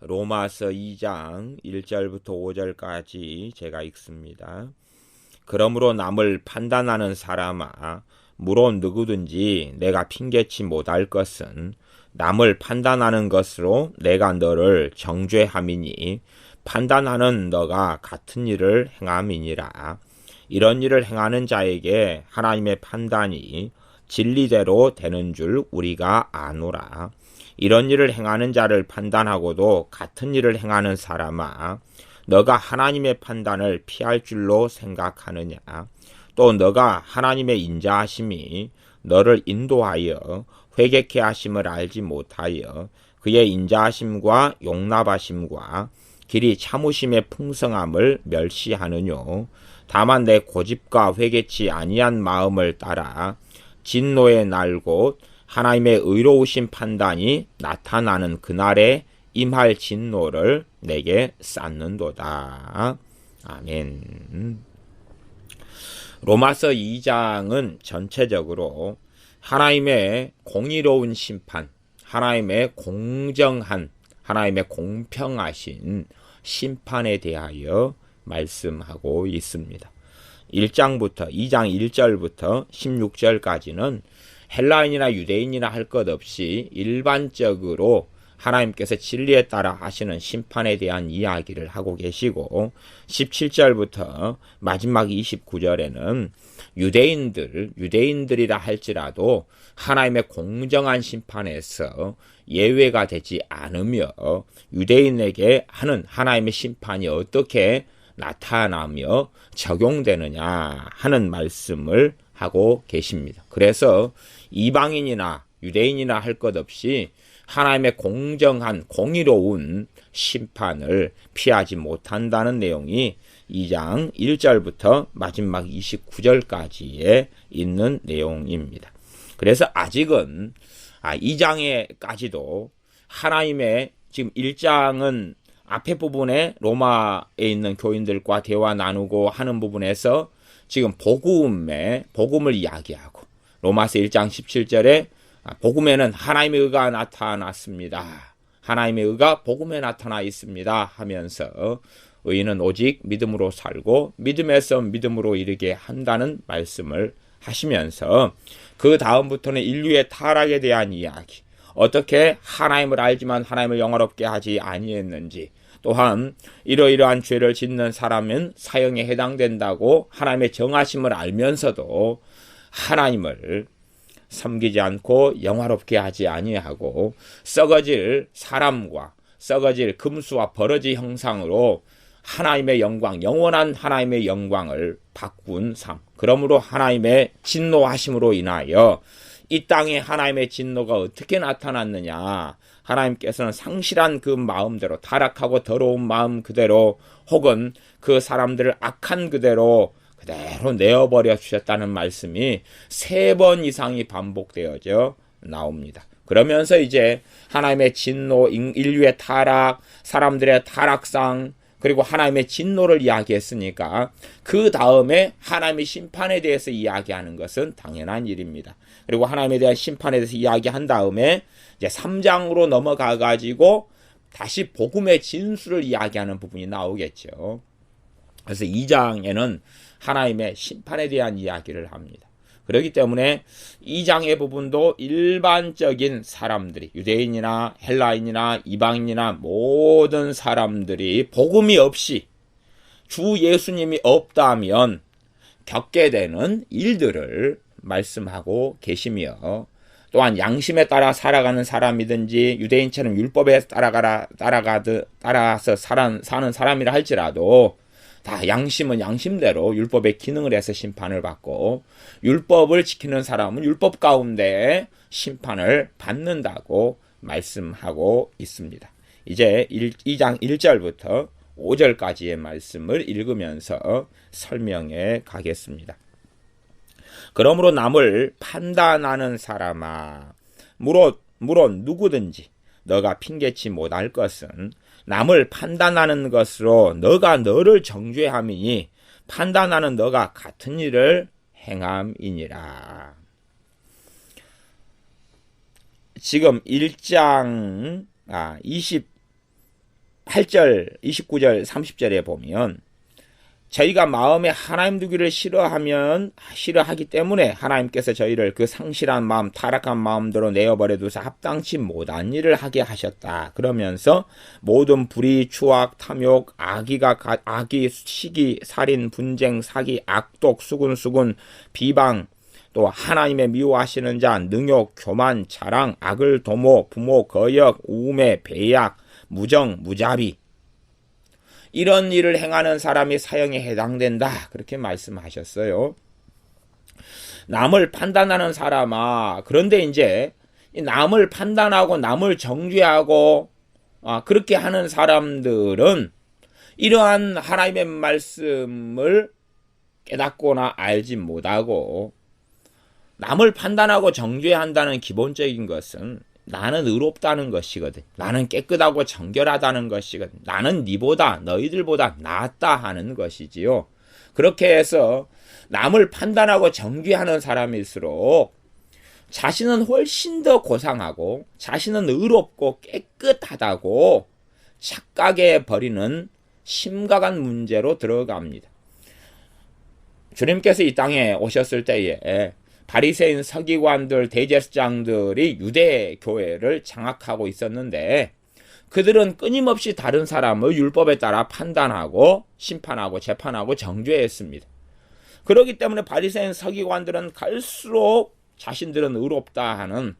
로마서 2장 1절부터 5절까지 제가 읽습니다. 그러므로 남을 판단하는 사람아, 물론 누구든지 내가 핑계치 못할 것은 남을 판단하는 것으로 내가 너를 정죄함이니 판단하는 너가 같은 일을 행함이니라. 이런 일을 행하는 자에게 하나님의 판단이 진리대로 되는 줄 우리가 아노라. 이런 일을 행하는 자를 판단하고도 같은 일을 행하는 사람아, 너가 하나님의 판단을 피할 줄로 생각하느냐? 또 너가 하나님의 인자하심이 너를 인도하여 회개케 하심을 알지 못하여 그의 인자하심과 용납하심과 길이 참으심의 풍성함을 멸시하느뇨. 다만 내 고집과 회개치 아니한 마음을 따라 진노의 날 곧 하나님의 의로우신 판단이 나타나는 그날에 임할 진노를 내게 쌓는도다. 아멘. 로마서 2장은 전체적으로 하나님의 공의로운 심판, 하나님의 공정한, 하나님의 공평하신 심판에 대하여 말씀하고 있습니다. 1장부터 2장 1절부터 16절까지는 헬라인이나 유대인이나 할 것 없이 일반적으로 하나님께서 진리에 따라 하시는 심판에 대한 이야기를 하고 계시고 17절부터 마지막 29절에는 유대인들이라 할지라도 하나님의 공정한 심판에서 예외가 되지 않으며 유대인에게 하는 하나님의 심판이 어떻게 나타나며 적용되느냐 하는 말씀을 하고 계십니다. 그래서 이방인이나 유대인이나 할 것 없이 하나님의 공정한 공의로운 심판을 피하지 못한다는 내용이 2장 1절부터 마지막 29절까지에 있는 내용입니다. 그래서 아직은 2장에까지도 하나님의 지금 1장은 앞에 부분에 로마에 있는 교인들과 대화 나누고 하는 부분에서 지금 복음을 이야기하고 로마서 1장 17절에 복음에는 하나님의 의가 나타났습니다. 하나님의 의가 복음에 나타나 있습니다 하면서 의인은 오직 믿음으로 살고 믿음에서 믿음으로 이르게 한다는 말씀을 하시면서 그 다음부터는 인류의 타락에 대한 이야기, 어떻게 하나님을 알지만 하나님을 영화롭게 하지 아니했는지, 또한 이러이러한 죄를 짓는 사람은 사형에 해당된다고 하나님의 정하심을 알면서도 하나님을 섬기지 않고 영화롭게 하지 아니하고 썩어질 사람과 썩어질 금수와 버러지 형상으로 하나님의 영광, 영원한 하나님의 영광을 바꾼 삶. 그러므로 하나님의 진노하심으로 인하여 이 땅에 하나님의 진노가 어떻게 나타났느냐. 하나님께서는 상실한 그 마음대로, 타락하고 더러운 마음 그대로, 혹은 그 사람들을 악한 그대로 내어버려 주셨다는 말씀이 3번 이상이 반복되어져 나옵니다. 그러면서 이제 하나님의 진노, 인류의 타락, 사람들의 타락상, 그리고 하나님의 진노를 이야기했으니까 그 다음에 하나님의 심판에 대해서 이야기하는 것은 당연한 일입니다. 그리고 하나님에 대한 심판에 대해서 이야기한 다음에 이제 3장으로 넘어가 가지고 다시 복음의 진수를 이야기하는 부분이 나오겠죠. 그래서 2장에는 하나님의 심판에 대한 이야기를 합니다. 그렇기 때문에 2장의 부분도 일반적인 사람들이, 유대인이나 헬라인이나 이방인이나 모든 사람들이 복음이 없이 주 예수님이 없다면 겪게 되는 일들을 말씀하고 계시며, 또한 양심에 따라 살아가는 사람이든지 유대인처럼 율법에 따라서 사는 사람이라 할지라도 다 양심은 양심대로 율법의 기능을 해서 심판을 받고, 율법을 지키는 사람은 율법 가운데 심판을 받는다고 말씀하고 있습니다. 이제 2장 1절부터 5절까지의 말씀을 읽으면서 설명해 가겠습니다. 그러므로 남을 판단하는 사람아, 물론 누구든지 너가 핑계치 못할 것은 남을 판단하는 것으로 너가 너를 정죄함이니 판단하는 너가 같은 일을 행함이니라. 지금 1장 8절, 29절, 30절에 보면 저희가 마음에 하나님 두기를 싫어하기 때문에 하나님께서 저희를 그 상실한 마음, 타락한 마음대로 내어버려 두사 합당치 못한 일을 하게 하셨다. 그러면서 모든 불의, 추악, 탐욕, 악의, 시기, 살인, 분쟁, 사기, 악독, 수군, 비방, 또 하나님의 미워하시는 자, 능욕, 교만, 자랑, 악을 도모, 부모, 거역, 우매, 배약, 무정, 무자비, 이런 일을 행하는 사람이 사형에 해당된다. 그렇게 말씀하셨어요. 남을 판단하는 사람아, 그런데 이제 남을 판단하고 남을 정죄하고 그렇게 하는 사람들은 이러한 하나님의 말씀을 깨닫거나 알지 못하고, 남을 판단하고 정죄한다는 기본적인 것은 나는 의롭다는 것이거든. 나는 깨끗하고 정결하다는 것이거든. 나는 니보다, 너희들보다 낫다 하는 것이지요. 그렇게 해서 남을 판단하고 정죄하는 사람일수록 자신은 훨씬 더 고상하고 자신은 의롭고 깨끗하다고 착각해 버리는 심각한 문제로 들어갑니다. 주님께서 이 땅에 오셨을 때에 바리새인 서기관들, 대제사장들이 유대 교회를 장악하고 있었는데 그들은 끊임없이 다른 사람을 율법에 따라 판단하고 심판하고 재판하고 정죄했습니다. 그렇기 때문에 바리새인 서기관들은 갈수록 자신들은 의롭다 하는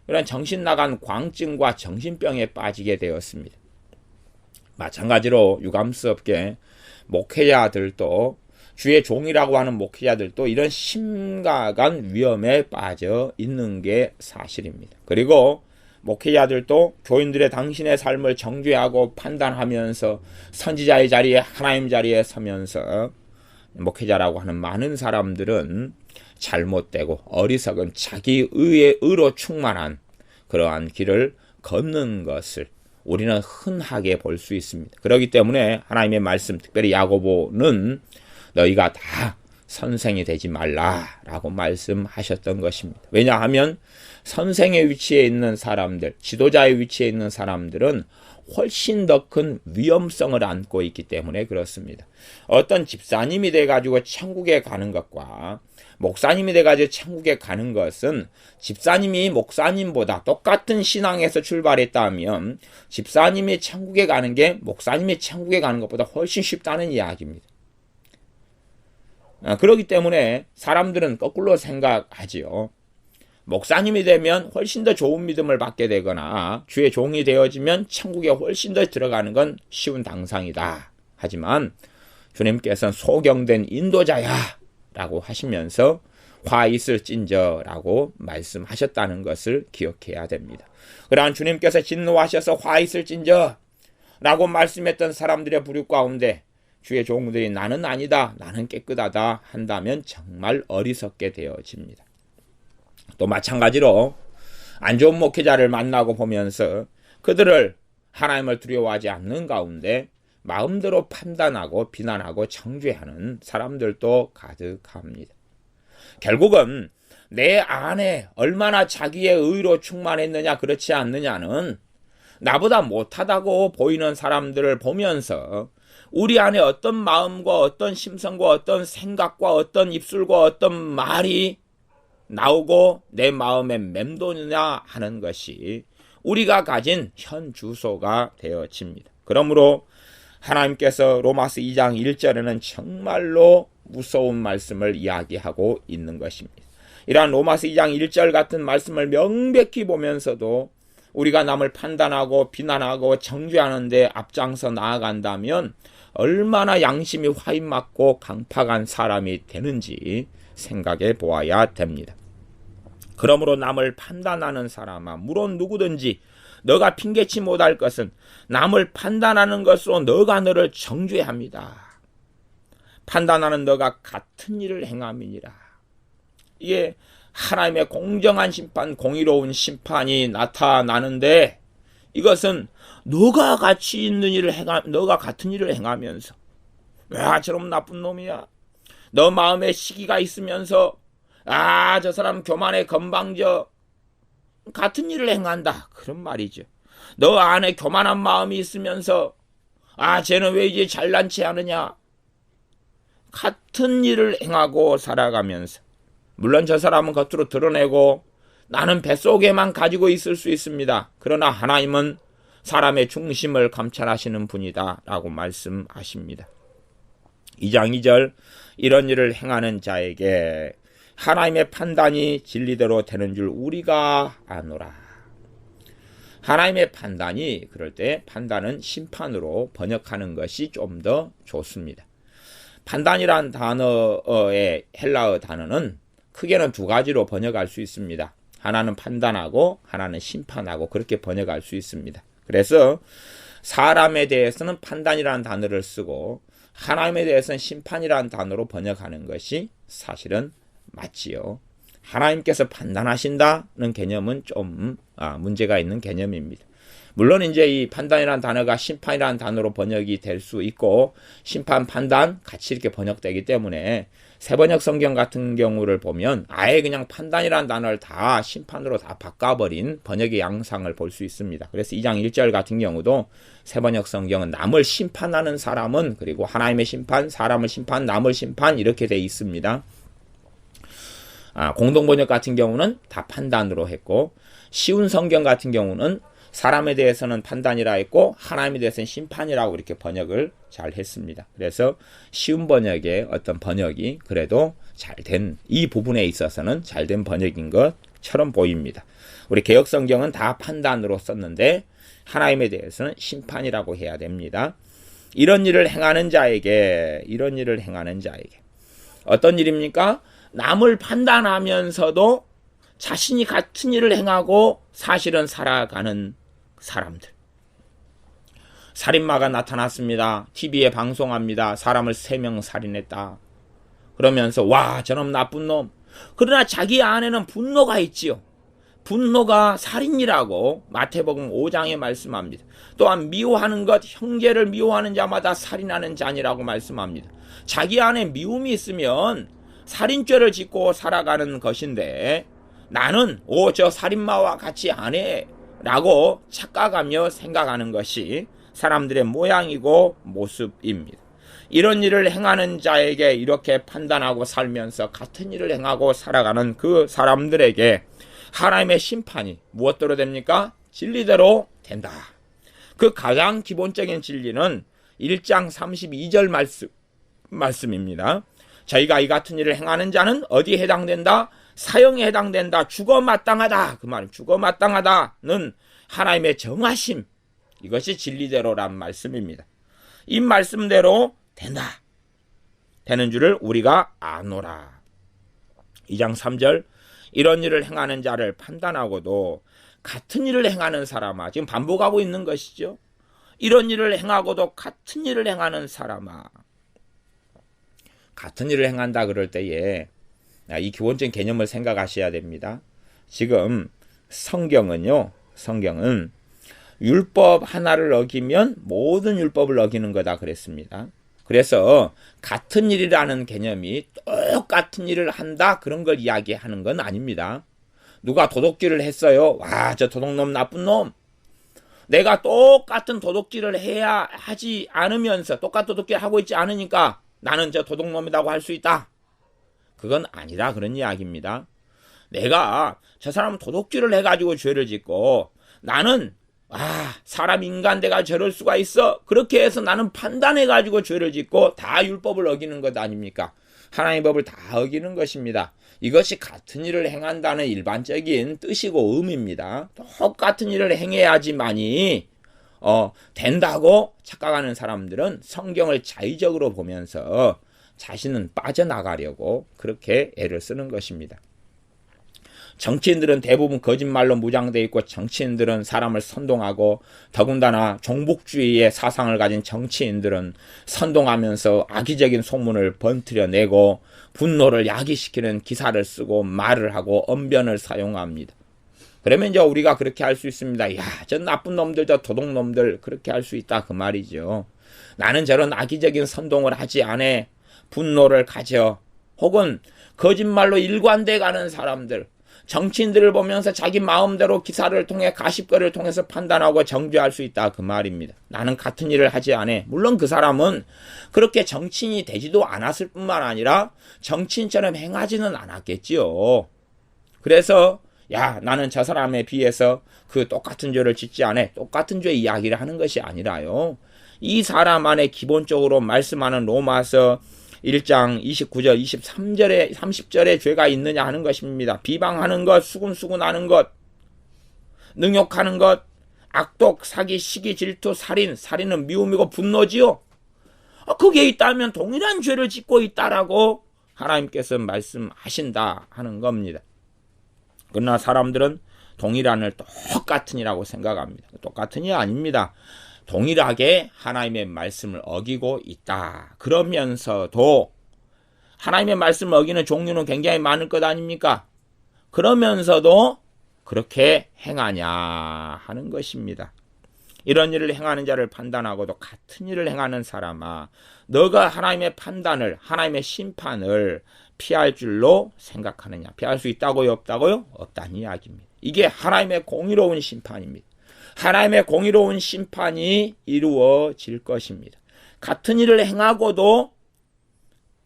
이런 정신 나간 광증과 정신병에 빠지게 되었습니다. 마찬가지로 유감스럽게 목회자들도, 주의 종이라고 하는 목회자들도 이런 심각한 위험에 빠져 있는 게 사실입니다. 그리고 목회자들도 교인들의 당신의 삶을 정죄하고 판단하면서 선지자의 자리에, 하나님 자리에 서면서 목회자라고 하는 많은 사람들은 잘못되고 어리석은 자기 의로 충만한 그러한 길을 걷는 것을 우리는 흔하게 볼 수 있습니다. 그렇기 때문에 하나님의 말씀, 특별히 야고보는 너희가 다 선생이 되지 말라라고 말씀하셨던 것입니다. 왜냐하면 선생의 위치에 있는 사람들, 지도자의 위치에 있는 사람들은 훨씬 더 큰 위험성을 안고 있기 때문에 그렇습니다. 어떤 집사님이 돼가지고 천국에 가는 것과 목사님이 돼가지고 천국에 가는 것은, 집사님이 목사님보다 똑같은 신앙에서 출발했다면 집사님이 천국에 가는 게 목사님이 천국에 가는 것보다 훨씬 쉽다는 이야기입니다. 그렇기 때문에 사람들은 거꾸로 생각하지요. 목사님이 되면 훨씬 더 좋은 믿음을 받게 되거나 주의 종이 되어지면 천국에 훨씬 더 들어가는 건 쉬운 당상이다. 하지만 주님께서는 소경된 인도자야 라고 하시면서 화 있을진저 라고 말씀하셨다는 것을 기억해야 됩니다. 그러한 주님께서 진노하셔서 화 있을진저 라고 말씀했던 사람들의 부류 가운데 주의 종들이 나는 아니다, 나는 깨끗하다 한다면 정말 어리석게 되어집니다. 또 마찬가지로 안 좋은 목회자를 만나고 보면서 그들을 하나님을 두려워하지 않는 가운데 마음대로 판단하고 비난하고 정죄하는 사람들도 가득합니다. 결국은 내 안에 얼마나 자기의 의로 충만했느냐 그렇지 않느냐는 나보다 못하다고 보이는 사람들을 보면서 우리 안에 어떤 마음과 어떤 심성과 어떤 생각과 어떤 입술과 어떤 말이 나오고 내 마음에 맴도느냐 하는 것이 우리가 가진 현 주소가 되어집니다. 그러므로 하나님께서 로마서 2장 1절에는 정말로 무서운 말씀을 이야기하고 있는 것입니다. 이러한 로마서 2장 1절 같은 말씀을 명백히 보면서도 우리가 남을 판단하고 비난하고 정죄하는 데 앞장서 나아간다면 얼마나 양심이 화인맞고 강팍한 사람이 되는지 생각해 보아야 됩니다. 그러므로 남을 판단하는 사람아, 물론 누구든지 너가 핑계치 못할 것은 남을 판단하는 것으로 너가 너를 정죄합니다. 판단하는 너가 같은 일을 행함이니라. 이게 하나님의 공정한 심판, 공의로운 심판이 나타나는데, 이것은 너가 같이 있는 일을 너가 같은 일을 행하면서 왜 저런 나쁜 놈이야? 너 마음에 시기가 있으면서 저 사람 교만에 건방져, 같은 일을 행한다, 그런 말이죠. 너 안에 교만한 마음이 있으면서 아, 쟤는 왜 이제 잘난 체 하느냐? 같은 일을 행하고 살아가면서, 물론 저 사람은 겉으로 드러내고 나는 뱃속에만 가지고 있을 수 있습니다. 그러나 하나님은 사람의 중심을 감찰하시는 분이다 라고 말씀하십니다. 2장 2절, 이런 일을 행하는 자에게 하나님의 판단이 진리대로 되는 줄 우리가 아노라. 하나님의 판단이, 그럴 때 판단은 심판으로 번역하는 것이 좀 더 좋습니다. 판단이란 단어의 헬라어 단어는 크게는 두 가지로 번역할 수 있습니다. 하나는 판단하고 하나는 심판하고 그렇게 번역할 수 있습니다. 그래서 사람에 대해서는 판단이라는 단어를 쓰고 하나님에 대해서는 심판이라는 단어로 번역하는 것이 사실은 맞지요. 하나님께서 판단하신다는 개념은 좀 문제가 있는 개념입니다. 물론 이제 이 판단이라는 단어가 심판이라는 단어로 번역이 될 수 있고 심판, 판단 같이 이렇게 번역되기 때문에 세번역 성경 같은 경우를 보면 아예 그냥 판단이라는 단어를 다 심판으로 다 바꿔버린 번역의 양상을 볼 수 있습니다. 그래서 2장 1절 같은 경우도 세번역 성경은 남을 심판하는 사람은, 그리고 하나님의 심판, 사람을 심판, 남을 심판 이렇게 돼 있습니다. 공동번역 같은 경우는 다 판단으로 했고, 쉬운 성경 같은 경우는 사람에 대해서는 판단이라 했고 하나님에 대해서는 심판이라고 이렇게 번역을 잘 했습니다. 그래서 쉬운 번역의 어떤 번역이 그래도 잘된, 이 부분에 있어서는 잘된 번역인 것처럼 보입니다. 우리 개역성경은 다 판단으로 썼는데 하나님에 대해서는 심판이라고 해야 됩니다. 이런 일을 행하는 자에게 어떤 일입니까? 남을 판단하면서도 자신이 같은 일을 행하고 사실은 살아가는 사람들. 살인마가 나타났습니다. TV에 방송합니다. 사람을 3명 살인했다. 그러면서 와, 저놈 나쁜 놈. 그러나 자기 안에는 분노가 있지요. 분노가 살인이라고 마태복음 5장에 말씀합니다. 또한 미워하는 것, 형제를 미워하는 자마다 살인하는 자니라고 말씀합니다. 자기 안에 미움이 있으면 살인죄를 짓고 살아가는 것인데 나는 저 살인마와 같이 안 해 라고 착각하며 생각하는 것이 사람들의 모양이고 모습입니다. 이런 일을 행하는 자에게 이렇게 판단하고 살면서 같은 일을 행하고 살아가는 그 사람들에게 하나님의 심판이 무엇대로 됩니까? 진리대로 된다. 그 가장 기본적인 진리는 1장 32절 말씀입니다. 저희가 이 같은 일을 행하는 자는 어디에 해당된다? 사형에 해당된다. 죽어 마땅하다. 그 말은 죽어 마땅하다는 하나님의 정하심. 이것이 진리대로란 말씀입니다. 이 말씀대로 된다. 되는 줄을 우리가 아노라. 2장 3절, 이런 일을 행하는 자를 판단하고도 같은 일을 행하는 사람아. 지금 반복하고 있는 것이죠. 이런 일을 행하고도 같은 일을 행하는 사람아. 같은 일을 행한다 그럴 때에 이 기본적인 개념을 생각하셔야 됩니다. 지금 성경은 율법 하나를 어기면 모든 율법을 어기는 거다 그랬습니다. 그래서 같은 일이라는 개념이 똑같은 일을 한다 그런 걸 이야기하는 건 아닙니다. 누가 도둑질을 했어요. 와, 저 도둑놈 나쁜 놈. 내가 똑같은 도둑질을 해야 하지 않으면서 똑같은 도둑질을 하고 있지 않으니까 나는 저 도둑놈이라고 할 수 있다. 그건 아니라 그런 이야기입니다. 내가 저 사람은 도둑질을 해가지고 죄를 짓고 나는 사람 인간대가 저럴 수가 있어. 그렇게 해서 나는 판단해가지고 죄를 짓고 다 율법을 어기는 것 아닙니까? 하나님의 법을 다 어기는 것입니다. 이것이 같은 일을 행한다는 일반적인 뜻이고 의미입니다. 똑같은 일을 행해야지만이 된다고 착각하는 사람들은 성경을 자의적으로 보면서 자신은 빠져나가려고 그렇게 애를 쓰는 것입니다. 정치인들은 대부분 거짓말로 무장되어 있고 정치인들은 사람을 선동하고 더군다나 종북주의의 사상을 가진 정치인들은 선동하면서 악의적인 소문을 번트려내고 분노를 야기시키는 기사를 쓰고 말을 하고 언변을 사용합니다. 그러면 이제 우리가 그렇게 할 수 있습니다. 야, 저 나쁜 놈들, 저 도둑놈들 그렇게 할 수 있다 그 말이죠. 나는 저런 악의적인 선동을 하지 않아. 분노를 가져. 혹은 거짓말로 일관돼 가는 사람들, 정치인들을 보면서 자기 마음대로 기사를 통해 가십거리를 통해서 판단하고 정죄할 수 있다 그 말입니다. 나는 같은 일을 하지 않아. 물론 그 사람은 그렇게 정치인이 되지도 않았을 뿐만 아니라 정치인처럼 행하지는 않았겠지요. 그래서 야 나는 저 사람에 비해서 그 똑같은 죄를 짓지 않아. 똑같은 죄 이야기를 하는 것이 아니라요. 이 사람 안에 기본적으로 말씀하는 로마서 1장 29절 23절에 30절에 죄가 있느냐 하는 것입니다. 비방하는 것, 수군수군하는 것, 능욕하는 것, 악독, 사기, 시기, 질투, 살인, 살인은 미움이고 분노지요. 그게 있다면 동일한 죄를 짓고 있다라고 하나님께서 말씀하신다 하는 겁니다. 그러나 사람들은 동일한을 똑같으니라고 생각합니다. 똑같으니 아닙니다. 동일하게 하나님의 말씀을 어기고 있다. 그러면서도 하나님의 말씀을 어기는 종류는 굉장히 많을 것 아닙니까? 그러면서도 그렇게 행하냐 하는 것입니다. 이런 일을 행하는 자를 판단하고도 같은 일을 행하는 사람아, 너가 하나님의 판단을, 하나님의 심판을 피할 줄로 생각하느냐? 피할 수 있다고요? 없다고요? 없다는 이야기입니다. 이게 하나님의 공의로운 심판입니다. 하나님의 공의로운 심판이 이루어질 것입니다. 같은 일을 행하고도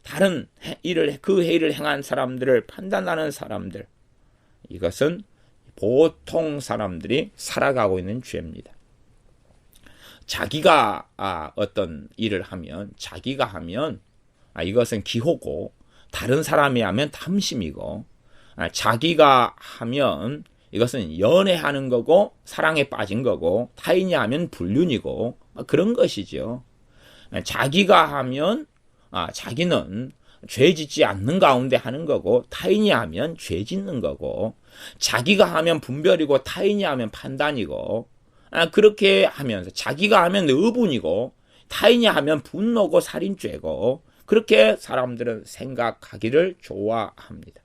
다른 일을, 그 일을 행한 사람들을 판단하는 사람들, 이것은 보통 사람들이 살아가고 있는 죄입니다. 자기가 어떤 일을 하면, 자기가 하면 이것은 기호고, 다른 사람이 하면 탐심이고, 자기가 하면 이것은 연애하는 거고 사랑에 빠진 거고, 타인이 하면 불륜이고 그런 것이죠. 자기가 하면 자기는 죄 짓지 않는 가운데 하는 거고, 타인이 하면 죄 짓는 거고, 자기가 하면 분별이고 타인이 하면 판단이고, 그렇게 하면서 자기가 하면 의분이고 타인이 하면 분노고 살인죄고, 그렇게 사람들은 생각하기를 좋아합니다.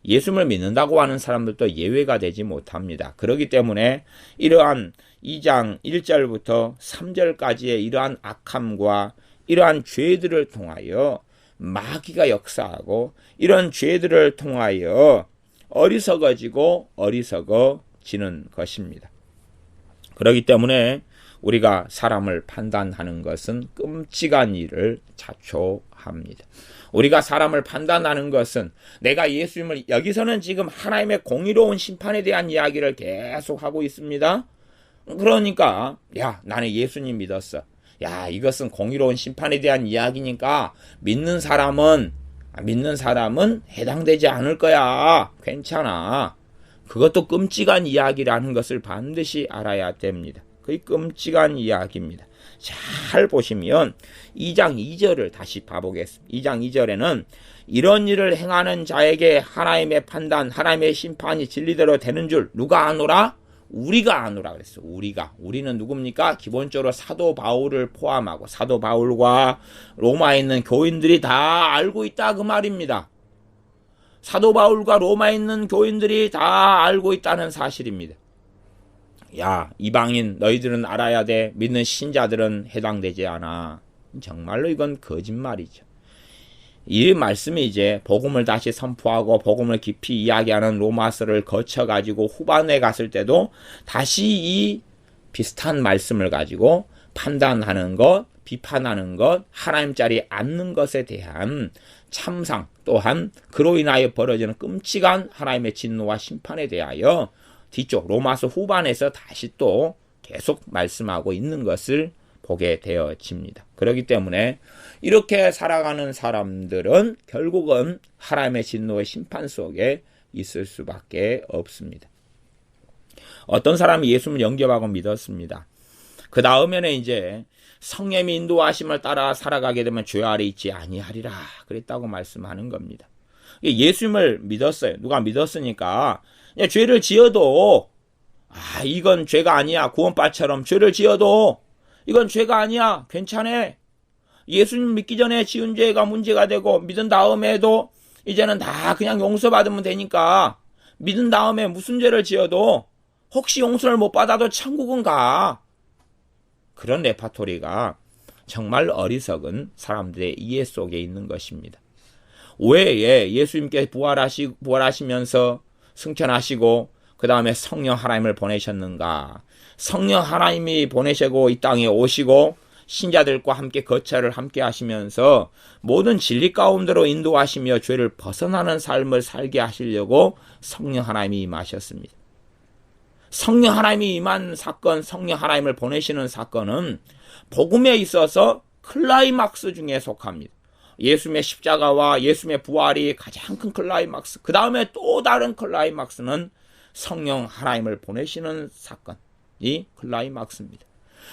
예수를 믿는다고 하는 사람들도 예외가 되지 못합니다. 그렇기 때문에 이러한 2장 1절부터 3절까지의 이러한 악함과 이러한 죄들을 통하여 마귀가 역사하고, 이런 죄들을 통하여 어리석어지고 어리석어지는 것입니다. 그렇기 때문에 우리가 사람을 판단하는 것은 끔찍한 일을 자초합니다. 우리가 사람을 판단하는 것은, 내가 예수님을, 여기서는 지금 하나님의 공의로운 심판에 대한 이야기를 계속하고 있습니다. 그러니까 야 나는 예수님 믿었어. 야 이것은 공의로운 심판에 대한 이야기니까 믿는 사람은 해당되지 않을 거야. 괜찮아. 그것도 끔찍한 이야기라는 것을 반드시 알아야 됩니다. 그게 끔찍한 이야기입니다. 잘 보시면 2장 2절을 다시 봐보겠습니다. 2장 2절에는 이런 일을 행하는 자에게 하나님의 판단, 하나님의 심판이 진리대로 되는 줄 누가 아노라? 우리가 아노라 그랬어요. 우리는 누굽니까? 기본적으로 사도 바울을 포함하고 사도 바울과 로마에 있는 교인들이 다 알고 있다 그 말입니다. 사도 바울과 로마에 있는 교인들이 다 알고 있다는 사실입니다. 야 이방인 너희들은 알아야 돼. 믿는 신자들은 해당되지 않아. 정말로 이건 거짓말이죠. 이 말씀이 이제 복음을 다시 선포하고 복음을 깊이 이야기하는 로마서를 거쳐가지고 후반에 갔을 때도 다시 이 비슷한 말씀을 가지고 판단하는 것, 비판하는 것, 하나님 자리에 앉는 것에 대한 참상, 또한 그로 인하여 벌어지는 끔찍한 하나님의 진노와 심판에 대하여 뒤쪽 로마서 후반에서 다시 또 계속 말씀하고 있는 것을 보게 되어집니다. 그렇기 때문에 이렇게 살아가는 사람들은 결국은 하나님의 진노의 심판 속에 있을 수밖에 없습니다. 어떤 사람이 예수를 영접하고 믿었습니다. 그 다음에는 이제 성령의 인도하심을 따라 살아가게 되면 죄 아래 있지 아니하리라 그랬다고 말씀하는 겁니다. 예수님을 믿었어요. 누가 믿었으니까 죄를 지어도 이건 죄가 아니야. 구원빨처럼 죄를 지어도 이건 죄가 아니야. 괜찮아. 예수님 믿기 전에 지은 죄가 문제가 되고 믿은 다음에도 이제는 다 그냥 용서받으면 되니까 믿은 다음에 무슨 죄를 지어도 혹시 용서를 못 받아도 천국은 가. 그런 레파토리가 정말 어리석은 사람들의 이해 속에 있는 것입니다. 왜 예수님께 부활하시면서 승천하시고 그 다음에 성령 하나님을 보내셨는가? 성령 하나님이 보내시고 이 땅에 오시고 신자들과 함께 거처를 함께 하시면서 모든 진리 가운데로 인도하시며 죄를 벗어나는 삶을 살게 하시려고 성령 하나님이 임하셨습니다. 성령 하나님이 임한 사건, 성령 하나님을 보내시는 사건은 복음에 있어서 클라이막스 중에 속합니다. 예수님의 십자가와 예수님의 부활이 가장 큰 클라이막스, 그 다음에 또 다른 클라이막스는 성령 하나님을 보내시는 사건이 클라이막스입니다.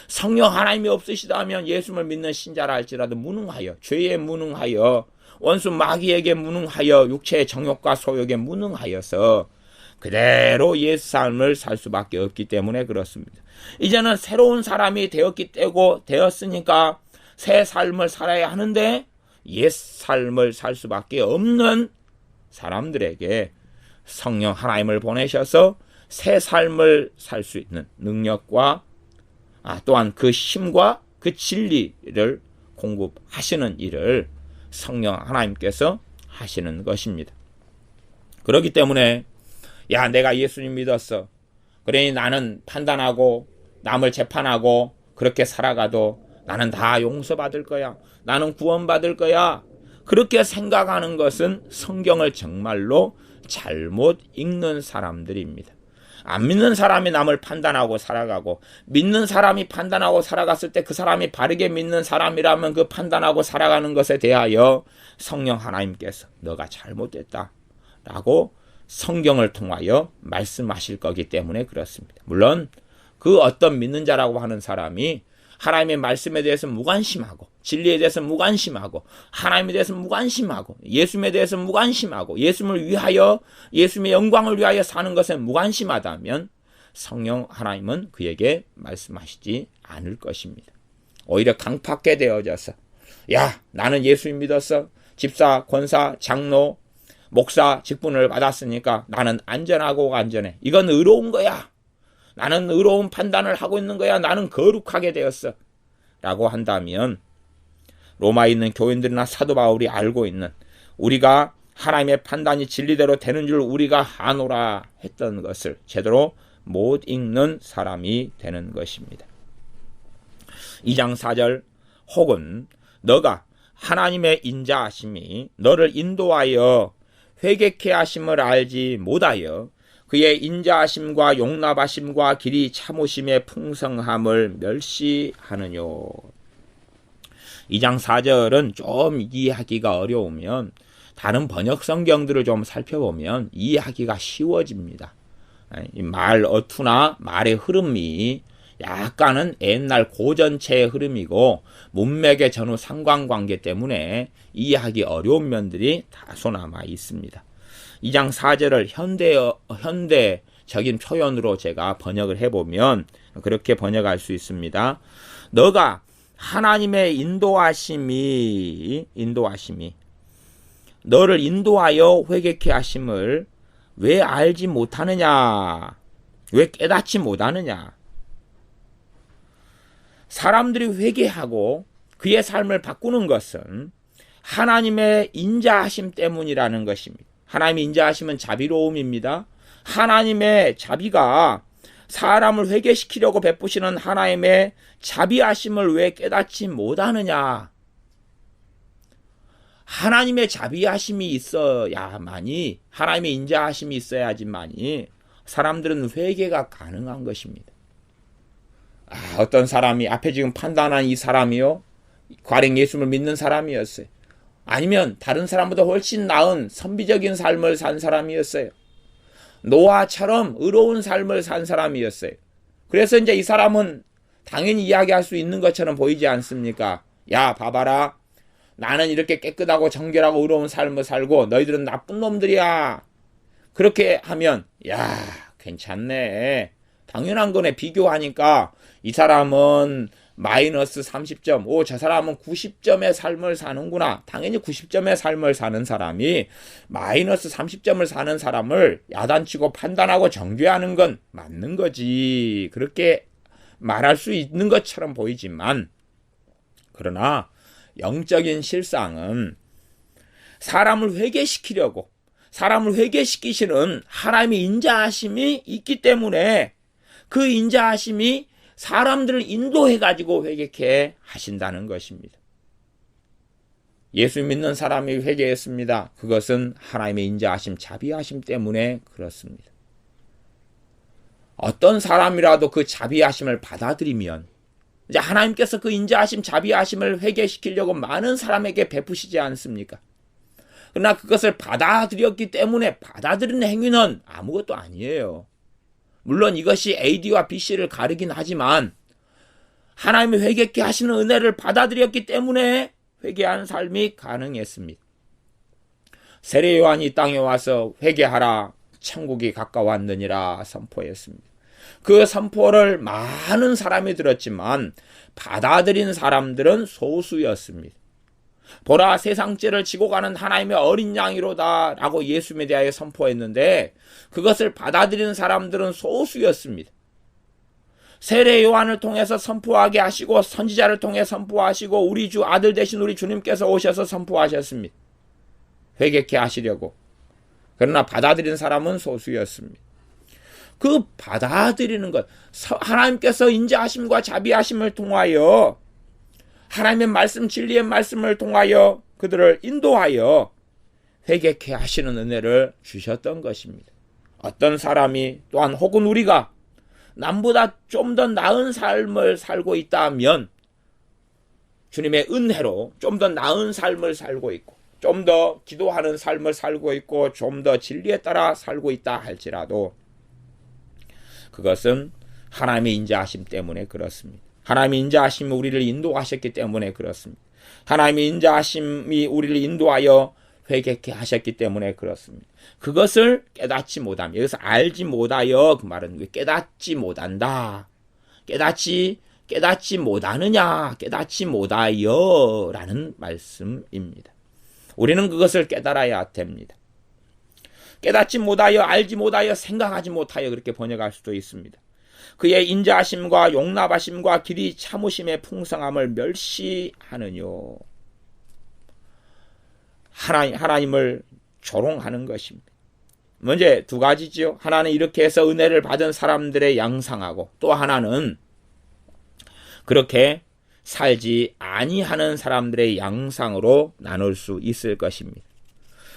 성령 하나님이 없으시다면 예수님을 믿는 신자라 할지라도 무능하여, 죄에 무능하여, 원수 마귀에게 무능하여, 육체의 정욕과 소욕에 무능하여서 그대로 옛 삶을 살 수밖에 없기 때문에 그렇습니다. 이제는 새로운 사람이 되었으니까 새 삶을 살아야 하는데 옛 삶을 살 수밖에 없는 사람들에게 성령 하나님을 보내셔서 새 삶을 살 수 있는 능력과 또한 그 힘과 그 진리를 공급하시는 일을 성령 하나님께서 하시는 것입니다. 그렇기 때문에 야, 내가 예수님 믿었어. 그러니 나는 판단하고 남을 재판하고 그렇게 살아가도 나는 다 용서받을 거야. 나는 구원받을 거야. 그렇게 생각하는 것은 성경을 정말로 잘못 읽는 사람들입니다. 안 믿는 사람이 남을 판단하고 살아가고, 믿는 사람이 판단하고 살아갔을 때 그 사람이 바르게 믿는 사람이라면 그 판단하고 살아가는 것에 대하여 성령 하나님께서 너가 잘못됐다 라고 성경을 통하여 말씀하실 거기 때문에 그렇습니다. 물론 그 어떤 믿는 자라고 하는 사람이 하나님의 말씀에 대해서 무관심하고, 진리에 대해서 무관심하고, 하나님에 대해서 무관심하고, 예수님에 대해서 무관심하고, 예수님을 위하여, 예수님의 영광을 위하여 사는 것에 무관심하다면 성령 하나님은 그에게 말씀하시지 않을 것입니다. 오히려 강팍하게 되어져서 야, 나는 예수님 믿었어. 집사, 권사, 장로, 목사 직분을 받았으니까 나는 안전하고 안전해. 이건 의로운 거야. 나는 의로운 판단을 하고 있는 거야. 나는 거룩하게 되었어. 라고 한다면 로마에 있는 교인들이나 사도 바울이 알고 있는, 우리가 하나님의 판단이 진리대로 되는 줄 우리가 아노라 했던 것을 제대로 못 읽는 사람이 되는 것입니다. 2장 4절 혹은 너가 하나님의 인자하심이 너를 인도하여 회개케 하심을 알지 못하여 그의 인자하심과 용납하심과 길이 참으심의 풍성함을 멸시하느뇨. 2장 4절은 좀 이해하기가 어려우면 다른 번역 성경들을 좀 살펴보면 이해하기가 쉬워집니다. 말 어투나 말의 흐름이 약간은 옛날 고전체의 흐름이고 문맥의 전후 상관관계 때문에 이해하기 어려운 면들이 다소 남아 있습니다. 2장 4절을 현대적인 표현으로 제가 번역을 해보면 그렇게 번역할 수 있습니다. 너가 하나님의 인도하심이 너를 인도하여 회개케 하심을 왜 알지 못하느냐? 왜 깨닫지 못하느냐? 사람들이 회개하고 그의 삶을 바꾸는 것은 하나님의 인자하심 때문이라는 것입니다. 하나님의 인자하심은 자비로움입니다. 하나님의 자비가 사람을 회개시키려고 베푸시는 하나님의 자비하심을 왜 깨닫지 못하느냐? 하나님의 자비하심이 있어야만이, 하나님의 인자하심이 있어야지만이 사람들은 회개가 가능한 것입니다. 어떤 사람이 앞에 지금 판단한 이 사람이요, 과령 예수를 믿는 사람이었어요. 아니면 다른 사람보다 훨씬 나은 선비적인 삶을 산 사람이었어요. 노아처럼 의로운 삶을 산 사람이었어요. 그래서 이제 이 사람은 당연히 이야기할 수 있는 것처럼 보이지 않습니까? 야, 봐봐라. 나는 이렇게 깨끗하고 정결하고 의로운 삶을 살고 너희들은 나쁜 놈들이야. 그렇게 하면 야, 괜찮네. 당연한 거네. 비교하니까 이 사람은 마이너스 30점, 오, 저 사람은 90점의 삶을 사는구나. 당연히 90점의 삶을 사는 사람이 마이너스 30점을 사는 사람을 야단치고 판단하고 정죄하는 건 맞는 거지. 그렇게 말할 수 있는 것처럼 보이지만, 그러나 영적인 실상은 사람을 회개시키려고, 사람을 회개시키시는 하나님의 인자하심이 있기 때문에 그 인자하심이 사람들을 인도해가지고 회개케 하신다는 것입니다. 예수 믿는 사람이 회개했습니다. 그것은 하나님의 인자하심, 자비하심 때문에 그렇습니다. 어떤 사람이라도 그 자비하심을 받아들이면 이제 하나님께서 그 인자하심, 자비하심을 회개시키려고 많은 사람에게 베푸시지 않습니까? 그러나 그것을 받아들였기 때문에 받아들이는 행위는 아무것도 아니에요. 물론 이것이 AD와 BC를 가리긴 하지만 하나님의 회개케 하시는 은혜를 받아들였기 때문에 회개한 삶이 가능했습니다. 세례 요한이 이 땅에 와서 회개하라, 천국이 가까웠느니라 선포했습니다. 그 선포를 많은 사람이 들었지만 받아들인 사람들은 소수였습니다. 보라, 세상 죄를 지고 가는 하나님의 어린 양이로다 라고 예수님에 대하여 선포했는데 그것을 받아들이는 사람들은 소수였습니다. 세례 요한을 통해서 선포하게 하시고 선지자를 통해 선포하시고 우리 주 아들 되신 우리 주님께서 오셔서 선포하셨습니다. 회개케 하시려고. 그러나 받아들인 사람은 소수였습니다. 그 받아들이는 것, 하나님께서 인자하심과 자비하심을 통하여 하나님의 말씀, 진리의 말씀을 통하여 그들을 인도하여 회개케 하시는 은혜를 주셨던 것입니다. 어떤 사람이 또한 혹은 우리가 남보다 좀 더 나은 삶을 살고 있다면 주님의 은혜로 좀 더 나은 삶을 살고 있고 좀 더 기도하는 삶을 살고 있고 좀 더 진리에 따라 살고 있다 할지라도 그것은 하나님의 인자하심 때문에 그렇습니다. 하나님의 인자하심이 우리를 인도하셨기 때문에 그렇습니다. 하나님의 인자하심이 우리를 인도하여 회개케 하셨기 때문에 그렇습니다. 그것을 깨닫지 못함. 여기서 알지 못하여 그 말은 깨닫지 못한다. 깨닫지 못하느냐. 깨닫지 못하여 라는 말씀입니다. 우리는 그것을 깨달아야 됩니다. 깨닫지 못하여, 알지 못하여, 생각하지 못하여 그렇게 번역할 수도 있습니다. 그의 인자하심과 용납하심과 길이 참으심의 풍성함을 멸시하느뇨. 하나님을 조롱하는 것입니다. 먼저 두 가지죠. 하나는 이렇게 해서 은혜를 받은 사람들의 양상하고 또 하나는 그렇게 살지 아니하는 사람들의 양상으로 나눌 수 있을 것입니다.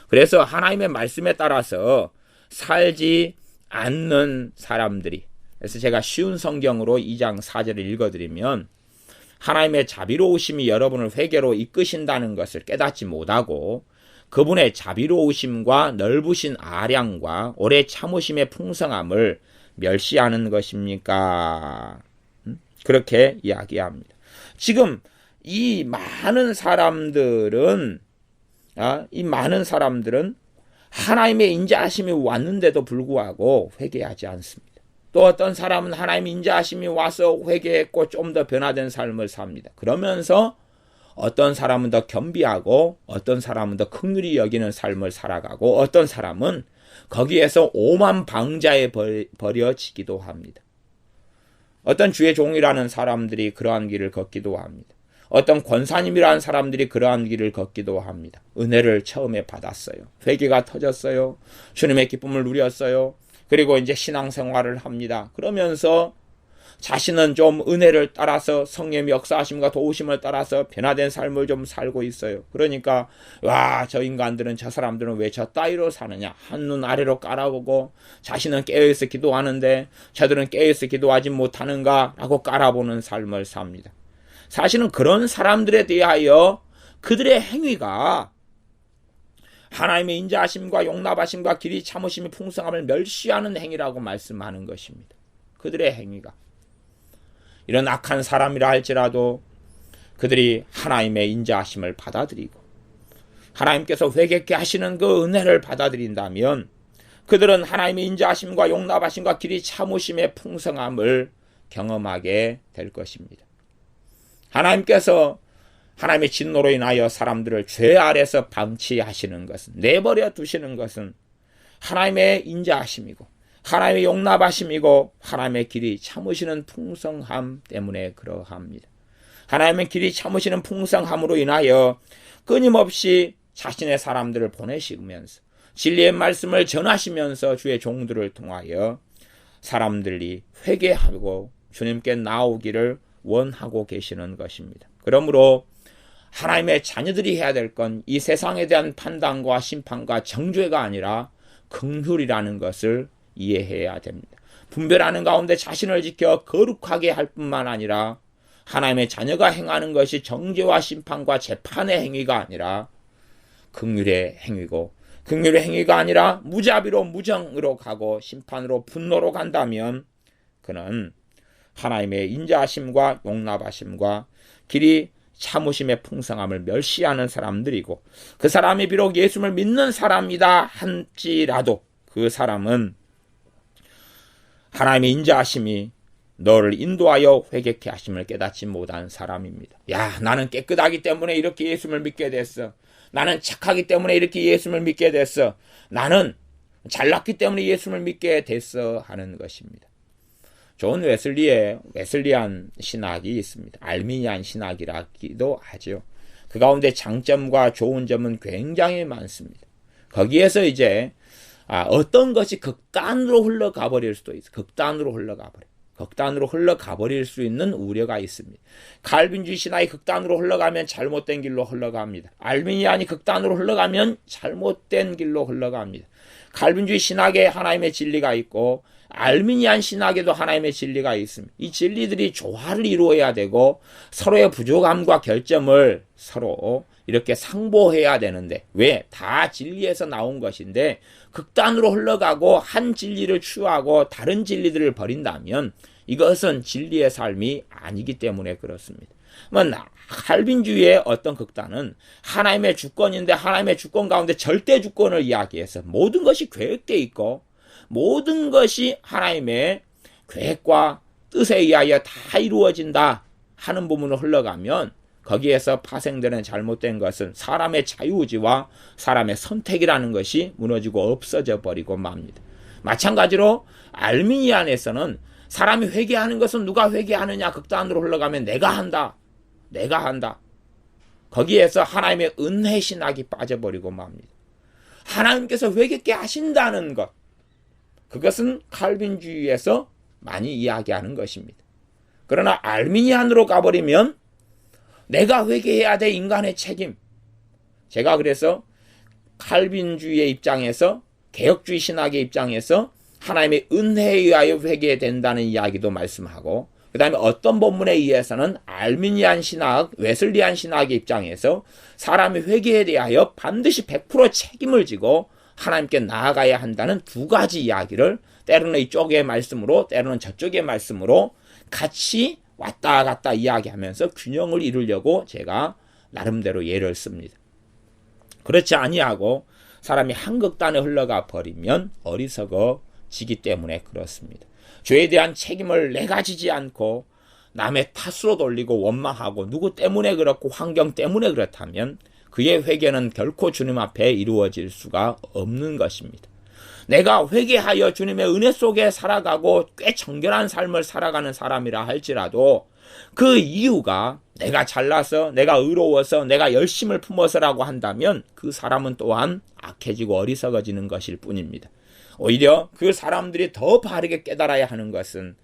그래서 하나님의 말씀에 따라서 살지 않는 사람들이, 그래서 제가 쉬운 성경으로 2장 4절을 읽어드리면 하나님의 자비로우심이 여러분을 회개로 이끄신다는 것을 깨닫지 못하고 그분의 자비로우심과 넓으신 아량과 오래 참으심의 풍성함을 멸시하는 것입니까? 그렇게 이야기합니다. 지금 이 많은 사람들은 하나님의 인자하심이 왔는데도 불구하고 회개하지 않습니다. 또 어떤 사람은 하나님의 인자하심이 와서 회개했고 좀 더 변화된 삶을 삽니다. 그러면서 어떤 사람은 더 겸비하고 어떤 사람은 더 긍휼히 여기는 삶을 살아가고 어떤 사람은 거기에서 오만 방자에 버려지기도 합니다. 어떤 주의 종이라는 사람들이 그러한 길을 걷기도 합니다. 어떤 권사님이라는 사람들이 그러한 길을 걷기도 합니다. 은혜를 처음에 받았어요. 회개가 터졌어요. 주님의 기쁨을 누렸어요. 그리고 이제 신앙생활을 합니다. 그러면서 자신은 좀 은혜를 따라서 성령의 역사하심과 도우심을 따라서 변화된 삶을 좀 살고 있어요. 그러니까 저 인간들은, 저 사람들은 왜 저 따위로 사느냐, 한눈 아래로 깔아보고 자신은 깨어있어 기도하는데 저들은 깨어있어 기도하지 못하는가 라고 깔아보는 삶을 삽니다. 사실은 그런 사람들에 대하여 그들의 행위가 하나님의 인자하심과 용납하심과 길이 참으심이 풍성함을 멸시하는 행위라고 말씀하는 것입니다. 그들의 행위가 이런 악한 사람이라 할지라도 그들이 하나님의 인자하심을 받아들이고 하나님께서 회개케 하시는 그 은혜를 받아들인다면 그들은 하나님의 인자하심과 용납하심과 길이 참으심의 풍성함을 경험하게 될 것입니다. 하나님께서 하나님의 진노로 인하여 사람들을 죄 아래서 방치하시는 것은, 내버려 두시는 것은 하나님의 인자하심이고 하나님의 용납하심이고 하나님의 길이 참으시는 풍성함 때문에 그러합니다. 하나님의 길이 참으시는 풍성함으로 인하여 끊임없이 자신의 사람들을 보내시면서 진리의 말씀을 전하시면서 주의 종들을 통하여 사람들이 회개하고 주님께 나오기를 원하고 계시는 것입니다. 그러므로 하나님의 자녀들이 해야 될 건 이 세상에 대한 판단과 심판과 정죄가 아니라 긍휼이라는 것을 이해해야 됩니다. 분별하는 가운데 자신을 지켜 거룩하게 할 뿐만 아니라 하나님의 자녀가 행하는 것이 정죄와 심판과 재판의 행위가 아니라 긍휼의 행위고, 긍휼의 행위가 아니라 무자비로 무정으로 가고 심판으로 분노로 간다면 그는 하나님의 인자하심과 용납하심과 길이 참으심의 풍성함을 멸시하는 사람들이고, 그 사람이 비록 예수를 믿는 사람이다 할지라도 그 사람은 하나님의 인자하심이 너를 인도하여 회개케 하심을 깨닫지 못한 사람입니다. 야, 나는 깨끗하기 때문에 이렇게 예수를 믿게 됐어. 나는 착하기 때문에 이렇게 예수를 믿게 됐어. 나는 잘났기 때문에 예수를 믿게 됐어 하는 것입니다. 존 웨슬리의 웨슬리안 신학이 있습니다. 알미니안 신학이라기도 하죠. 그 가운데 장점과 좋은 점은 굉장히 많습니다. 거기에서 이제 어떤 것이 극단으로 흘러가 버릴 수도 있어요. 극단으로 흘러가 버릴 수 있는 우려가 있습니다. 칼빈주의 신학이 극단으로 흘러가면 잘못된 길로 흘러갑니다. 알미니안이 극단으로 흘러가면 잘못된 길로 흘러갑니다. 칼빈주의 신학에 하나님의 진리가 있고 알미니안 신학에도 하나님의 진리가 있습니다. 이 진리들이 조화를 이루어야 되고 서로의 부족함과 결점을 서로 이렇게 상보해야 되는데, 왜? 다 진리에서 나온 것인데 극단으로 흘러가고 한 진리를 추구하고 다른 진리들을 버린다면 이것은 진리의 삶이 아니기 때문에 그렇습니다. 칼빈주의의 어떤 극단은 하나님의 주권인데 하나님의 주권 가운데 절대 주권을 이야기해서 모든 것이 계획되어 있고 모든 것이 하나님의 계획과 뜻에 의하여 다 이루어진다 하는 부분으로 흘러가면 거기에서 파생되는 잘못된 것은 사람의 자유의지와 사람의 선택이라는 것이 무너지고 없어져 버리고 맙니다. 마찬가지로 알미니안에서는 사람이 회개하는 것은 누가 회개하느냐 극단으로 흘러가면 내가 한다. 거기에서 하나님의 은혜 신학이 빠져버리고 맙니다. 하나님께서 회개케 하신다는 것, 그것은 칼빈주의에서 많이 이야기하는 것입니다. 그러나 알미니안으로 가버리면 내가 회개해야 돼, 인간의 책임. 제가 그래서 칼빈주의의 입장에서, 개혁주의 신학의 입장에서 하나님의 은혜에 의하여 회개된다는 이야기도 말씀하고, 그 다음에 어떤 본문에 의해서는 알미니안 신학, 웨슬리안 신학의 입장에서 사람이 회개에 대하여 반드시 100% 책임을 지고 하나님께 나아가야 한다는 두 가지 이야기를 때로는 이쪽의 말씀으로 때로는 저쪽의 말씀으로 같이 왔다 갔다 이야기하면서 균형을 이루려고 제가 나름대로 예를 씁니다. 그렇지 아니하고 사람이 한 극단에 흘러가 버리면 어리석어지기 때문에 그렇습니다. 죄에 대한 책임을 내가 지지 않고 남의 탓으로 돌리고 원망하고 누구 때문에 그렇고 환경 때문에 그렇다면 그의 회개는 결코 주님 앞에 이루어질 수가 없는 것입니다. 내가 회개하여 주님의 은혜 속에 살아가고 꽤 정결한 삶을 살아가는 사람이라 할지라도 그 이유가 내가 잘나서, 내가 의로워서, 내가 열심을 품어서라고 한다면 그 사람은 또한 악해지고 어리석어지는 것일 뿐입니다. 오히려 그 사람들이 더 바르게 깨달아야 하는 것은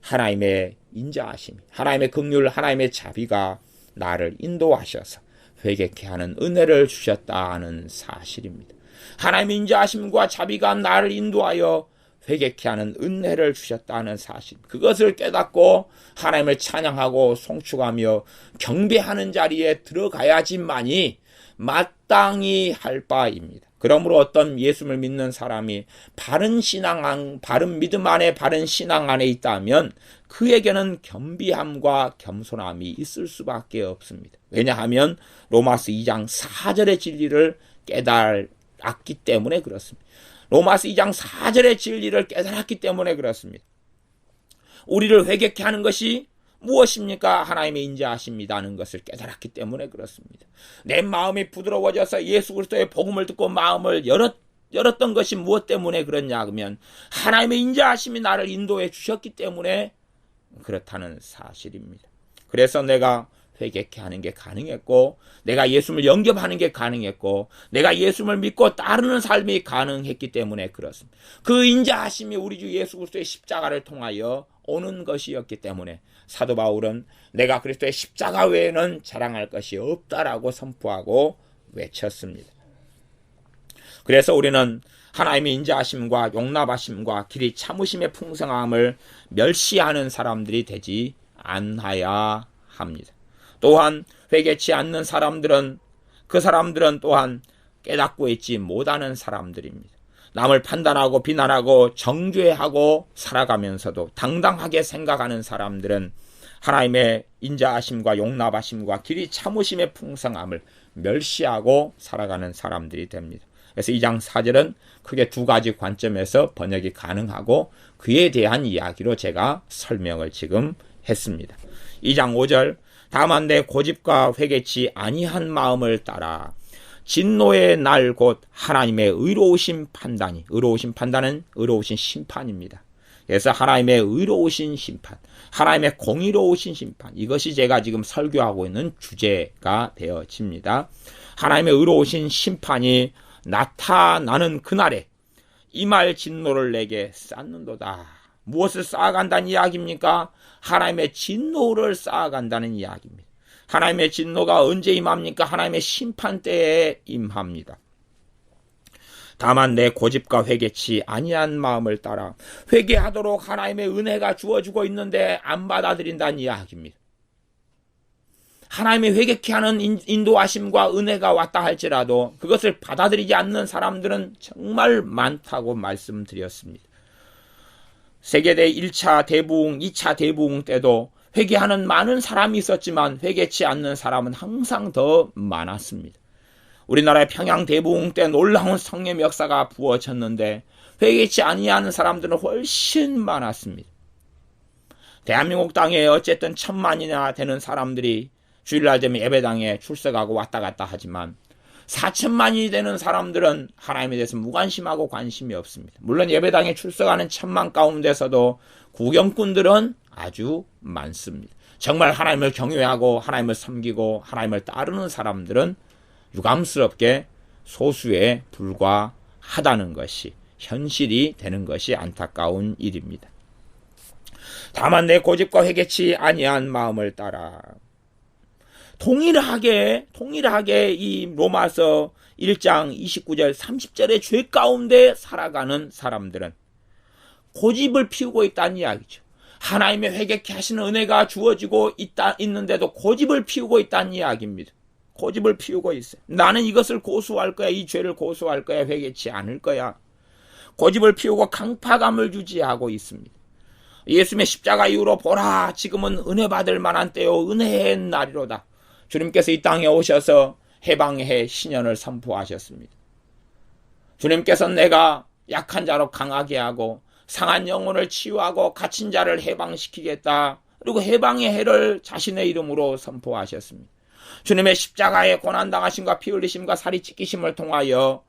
하나님의 인자하심, 하나님의 긍휼, 하나님의 자비가 나를 인도하셔서 회개케 하는 은혜를 주셨다는 사실입니다. 하나님의 인자하심과 자비가 나를 인도하여 회개케 하는 은혜를 주셨다는 사실, 그것을 깨닫고 하나님을 찬양하고 송축하며 경배하는 자리에 들어가야지만이 마땅히 할 바입니다. 그러므로 어떤 예수를 믿는 사람이 바른 신앙, 바른 믿음 안에 바른 신앙 안에 있다면 그에게는 겸비함과 겸손함이 있을 수밖에 없습니다. 왜냐하면 로마서 2장 4절의 진리를 깨달았기 때문에 그렇습니다. 로마서 2장 4절의 진리를 깨달았기 때문에 그렇습니다. 우리를 회개케 하는 것이 무엇입니까? 하나님의 인자하심이라는 것을 깨달았기 때문에 그렇습니다. 내 마음이 부드러워져서 예수 그리스도의 복음을 듣고 마음을 열었던 것이 무엇 때문에 그렇냐 하면 하나님의 인자하심이 나를 인도해 주셨기 때문에 그렇다는 사실입니다. 그래서 내가 회개케 하는 게 가능했고, 내가 예수님을 영접하는 게 가능했고, 내가 예수님을 믿고 따르는 삶이 가능했기 때문에 그렇습니다. 그 인자하심이 우리 주 예수 그리스도의 십자가를 통하여 오는 것이었기 때문에 사도 바울은 내가 그리스도의 십자가 외에는 자랑할 것이 없다라고 선포하고 외쳤습니다. 그래서 우리는 하나님의 인자하심과 용납하심과 길이 참으심의 풍성함을 멸시하는 사람들이 되지 않아야 합니다. 또한 회개치 않는 사람들은, 그 사람들은 또한 깨닫고 있지 못하는 사람들입니다. 남을 판단하고 비난하고 정죄하고 살아가면서도 당당하게 생각하는 사람들은 하나님의 인자하심과 용납하심과 길이 참으심의 풍성함을 멸시하고 살아가는 사람들이 됩니다. 그래서 2장 4절은 크게 두 가지 관점에서 번역이 가능하고 그에 대한 이야기로 제가 설명을 지금 했습니다. 2장 5절, 다만 내 고집과 회개치 아니한 마음을 따라 진노의 날 곧 하나님의 의로우신 판단이, 의로우신 판단은 의로우신 심판입니다. 그래서 하나님의 의로우신 심판, 하나님의 공의로우신 심판, 이것이 제가 지금 설교하고 있는 주제가 되어집니다. 하나님의 의로우신 심판이 나타나는 그날에 이말 진노를 내게 쌓는도다. 무엇을 쌓아간다는 이야기입니까? 하나님의 진노를 쌓아간다는 이야기입니다. 하나님의 진노가 언제 임합니까? 하나님의 심판 때에 임합니다. 다만 내 고집과 회개치 아니한 마음을 따라, 회개하도록 하나님의 은혜가 주어지고 있는데 안 받아들인다는 이야기입니다. 하나님의 회개케 하는 인도하심과 은혜가 왔다 할지라도 그것을 받아들이지 않는 사람들은 정말 많다고 말씀드렸습니다. 세계대 1차 대부흥, 2차 대부흥 때도 회개하는 많은 사람이 있었지만 회개치 않는 사람은 항상 더 많았습니다. 우리나라의 평양 대부흥 때 놀라운 성령 역사가 부어졌는데 회개치 아니하는 사람들은 훨씬 많았습니다. 대한민국 땅에 어쨌든 1000만이나 되는 사람들이 주일날 되면 예배당에 출석하고 왔다 갔다 하지만 4000만이 되는 사람들은 하나님에 대해서 무관심하고 관심이 없습니다. 물론 예배당에 출석하는 1000만 가운데서도 구경꾼들은 아주 많습니다. 정말 하나님을 경외하고 하나님을 섬기고 하나님을 따르는 사람들은 유감스럽게 소수에 불과하다는 것이 현실이 되는 것이 안타까운 일입니다. 다만 내 고집과 회개치 아니한 마음을 따라, 동일하게 이 로마서 1장 29절 30절의 죄 가운데 살아가는 사람들은 고집을 피우고 있다는 이야기죠. 하나님의 회개케 하시는 은혜가 주어지고 있는데도 고집을 피우고 있다는 이야기입니다. 고집을 피우고 있어요. 나는 이것을 고수할 거야. 이 죄를 고수할 거야. 회개치 않을 거야. 고집을 피우고 강파감을 유지하고 있습니다. 예수님의 십자가 이후로 보라, 지금은 은혜 받을 만한 때요, 은혜의 날이로다. 주님께서 이 땅에 오셔서 해방의 신년을 선포하셨습니다. 주님께서는 내가 약한 자로 강하게 하고 상한 영혼을 치유하고 갇힌 자를 해방시키겠다. 그리고 해방의 해를 자신의 이름으로 선포하셨습니다. 주님의 십자가의 고난당하심과 피 흘리심과 살이 찢기심을 통하여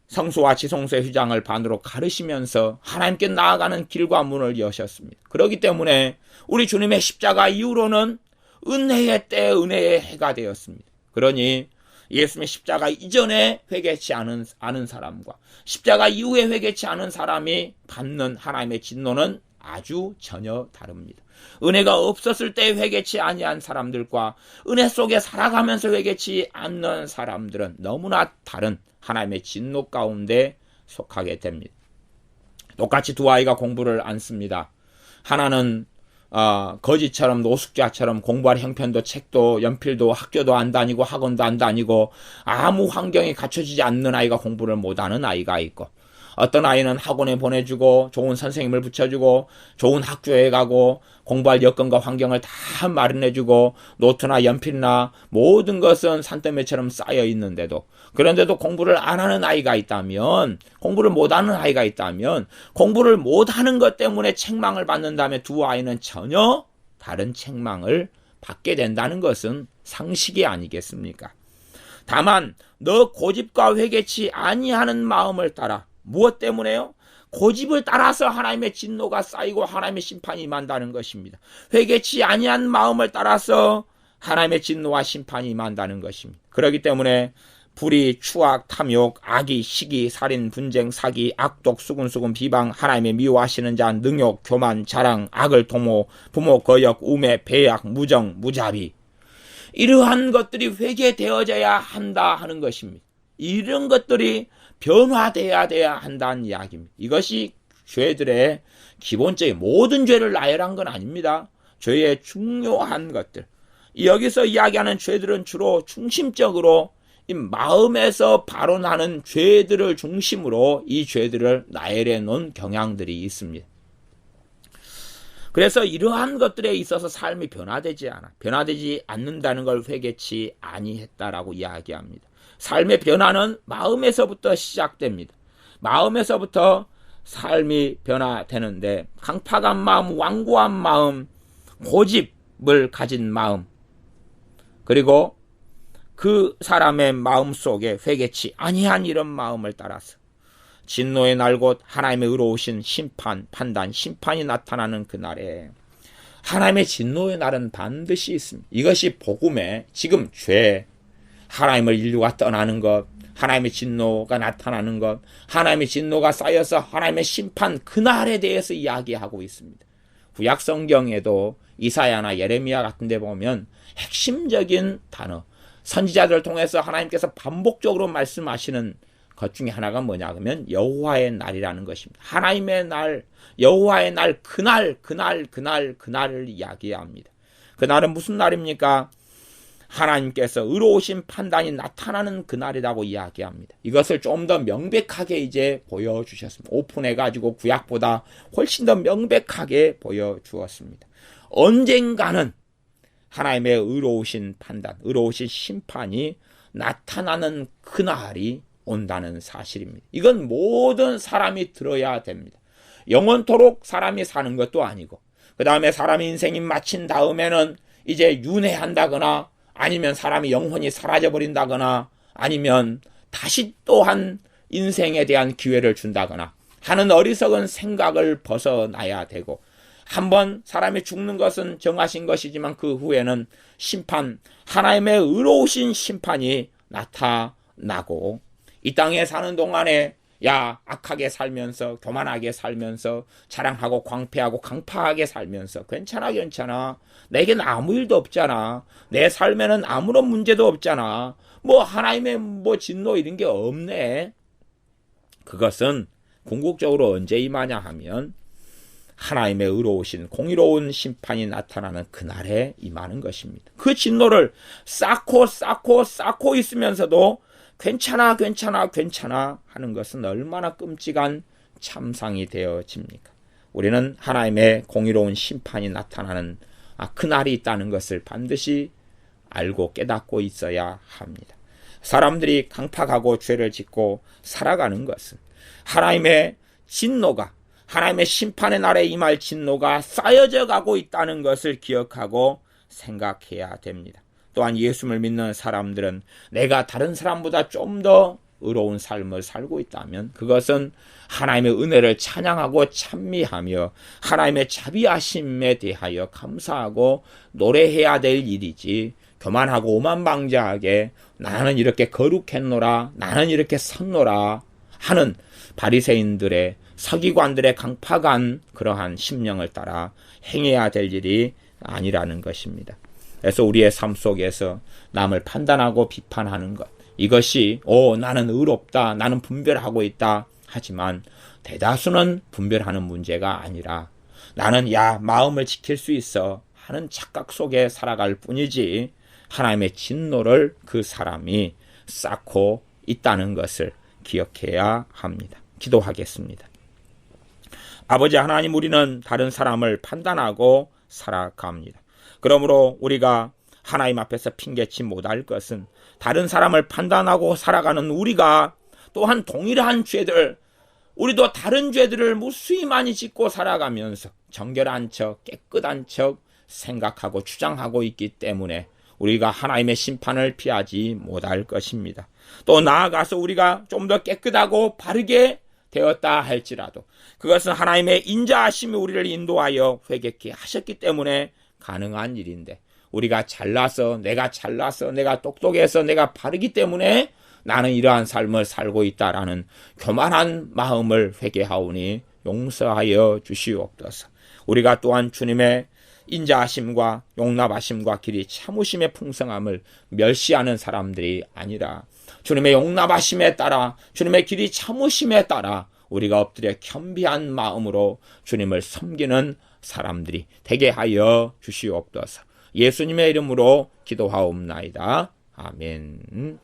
성소와 지성소의 휘장을 반으로 가르시면서 하나님께 나아가는 길과 문을 여셨습니다. 그렇기 때문에 우리 주님의 십자가 이후로는 은혜의 때 은혜의 해가 되었습니다. 그러니 예수님의 십자가 이전에 회개치 않은 사람과 십자가 이후에 회개치 않은 사람이 받는 하나님의 진노는 아주 전혀 다릅니다. 은혜가 없었을 때 회개치 아니한 사람들과 은혜 속에 살아가면서 회개치 않는 사람들은 너무나 다른 하나님의 진노 가운데 속하게 됩니다. 똑같이 두 아이가 공부를 안 씁니다. 하나는 거지처럼 노숙자처럼 공부할 형편도 책도 연필도 학교도 안 다니고 학원도 안 다니고 아무 환경이 갖춰지지 않는 아이가 공부를 못하는 아이가 있고, 어떤 아이는 학원에 보내주고 좋은 선생님을 붙여주고 좋은 학교에 가고 공부할 여건과 환경을 다 마련해주고 노트나 연필이나 모든 것은 산더미처럼 쌓여 있는데도, 그런데도 공부를 안 하는 아이가 있다면, 공부를 못하는 아이가 있다면, 공부를 못하는 것 때문에 책망을 받는다면 두 아이는 전혀 다른 책망을 받게 된다는 것은 상식이 아니겠습니까? 다만 너 고집과 회개치 아니하는 마음을 따라, 무엇 때문에요? 고집을 따라서 하나님의 진노가 쌓이고 하나님의 심판이 임한다는 것입니다. 회개치 아니한 마음을 따라서 하나님의 진노와 심판이 임한다는 것입니다. 그렇기 때문에 불의, 추악, 탐욕, 악의, 시기, 살인, 분쟁, 사기, 악독, 수군수군, 비방, 하나님의 미워하시는 자, 능욕, 교만, 자랑, 악을 도모, 부모, 거역, 우매, 배약, 무정, 무자비, 이러한 것들이 회개되어져야 한다 하는 것입니다. 이런 것들이 변화되어야 한다는 이야기입니다. 이것이 죄들의 기본적인, 모든 죄를 나열한 건 아닙니다. 죄의 중요한 것들. 여기서 이야기하는 죄들은 주로 중심적으로 이 마음에서 발원하는 죄들을 중심으로 이 죄들을 나열해 놓은 경향들이 있습니다. 그래서 이러한 것들에 있어서 삶이 변화되지 않는다는 걸 회개치 아니했다라고 이야기합니다. 삶의 변화는 마음에서부터 시작됩니다. 마음에서부터 삶이 변화되는데, 강팍한 마음, 완고한 마음, 고집을 가진 마음, 그리고 그 사람의 마음 속에 회개치 아니한 이런 마음을 따라서 진노의 날 곧 하나님의 의로우신 심판, 판단, 심판이 나타나는 그날에, 하나님의 진노의 날은 반드시 있습니다. 이것이 복음의 지금 죄, 하나님을 인류가 떠나는 것, 하나님의 진노가 나타나는 것, 하나님의 진노가 쌓여서 하나님의 심판 그날에 대해서 이야기하고 있습니다. 구약 성경에도 이사야나 예레미야 같은 데 보면 핵심적인 단어, 선지자들을 통해서 하나님께서 반복적으로 말씀하시는 것 중에 하나가 뭐냐 그러면 여호와의 날이라는 것입니다. 하나님의 날, 여호와의 날, 그날을 이야기합니다. 그날은 무슨 날입니까? 하나님께서 의로우신 판단이 나타나는 그날이라고 이야기합니다. 이것을 좀 더 명백하게 이제 보여주셨습니다. 오픈해가지고 구약보다 훨씬 더 명백하게 보여주었습니다. 언젠가는 하나님의 의로우신 판단, 의로우신 심판이 나타나는 그날이 온다는 사실입니다. 이건 모든 사람이 들어야 됩니다. 영원토록 사람이 사는 것도 아니고, 그 다음에 사람의 인생이 마친 다음에는 이제 윤회한다거나, 아니면 사람이 영혼이 사라져버린다거나, 아니면 다시 또한 인생에 대한 기회를 준다거나 하는 어리석은 생각을 벗어나야 되고, 한번 사람이 죽는 것은 정하신 것이지만 그 후에는 심판, 하나님의 의로우신 심판이 나타나고, 이 땅에 사는 동안에 악하게 살면서, 교만하게 살면서, 자랑하고 광패하고 강파하게 살면서 괜찮아, 내겐 아무 일도 없잖아, 내 삶에는 아무런 문제도 없잖아, 하나님의 진노 이런 게 없네. 그것은 궁극적으로 언제 임하냐 하면 하나님의 의로우신 공의로운 심판이 나타나는 그날에 임하는 것입니다. 그 진노를 쌓고 있으면서도 괜찮아 하는 것은 얼마나 끔찍한 참상이 되어집니까? 우리는 하나님의 공의로운 심판이 나타나는 그날이 있다는 것을 반드시 알고 깨닫고 있어야 합니다. 사람들이 강팍하고 죄를 짓고 살아가는 것은 하나님의 진노가, 하나님의 심판의 날에 임할 진노가 쌓여져 가고 있다는 것을 기억하고 생각해야 됩니다. 또한 예수를 믿는 사람들은 내가 다른 사람보다 좀 더 의로운 삶을 살고 있다면 그것은 하나님의 은혜를 찬양하고 찬미하며 하나님의 자비하심에 대하여 감사하고 노래해야 될 일이지, 교만하고 오만방자하게 나는 이렇게 거룩했노라, 나는 이렇게 섰노라 하는 바리새인들의, 서기관들의 강팍한 그러한 심령을 따라 행해야 될 일이 아니라는 것입니다. 그래서 우리의 삶 속에서 남을 판단하고 비판하는 것, 이것이 나는 의롭다, 나는 분별하고 있다 하지만 대다수는 분별하는 문제가 아니라 나는 마음을 지킬 수 있어 하는 착각 속에 살아갈 뿐이지, 하나님의 진노를 그 사람이 쌓고 있다는 것을 기억해야 합니다. 기도하겠습니다. 아버지 하나님, 우리는 다른 사람을 판단하고 살아갑니다. 그러므로 우리가 하나님 앞에서 핑계치 못할 것은 다른 사람을 판단하고 살아가는 우리가 또한 동일한 죄들, 우리도 다른 죄들을 무수히 많이 짓고 살아가면서 정결한 척, 깨끗한 척 생각하고 주장하고 있기 때문에 우리가 하나님의 심판을 피하지 못할 것입니다. 또 나아가서 우리가 좀 더 깨끗하고 바르게 되었다 할지라도 그것은 하나님의 인자하심이 우리를 인도하여 회개케 하셨기 때문에 가능한 일인데, 우리가 잘나서, 내가 똑똑해서, 내가 바르기 때문에 나는 이러한 삶을 살고 있다라는 교만한 마음을 회개하오니 용서하여 주시옵소서. 우리가 또한 주님의 인자하심과 용납하심과 길이 참으심의 풍성함을 멸시하는 사람들이 아니라 주님의 용납하심에 따라, 주님의 길이 참으심에 따라 우리가 엎드려 겸비한 마음으로 주님을 섬기는 사람들이 되게 하여 주시옵소서. 예수님의 이름으로 기도하옵나이다. 아멘.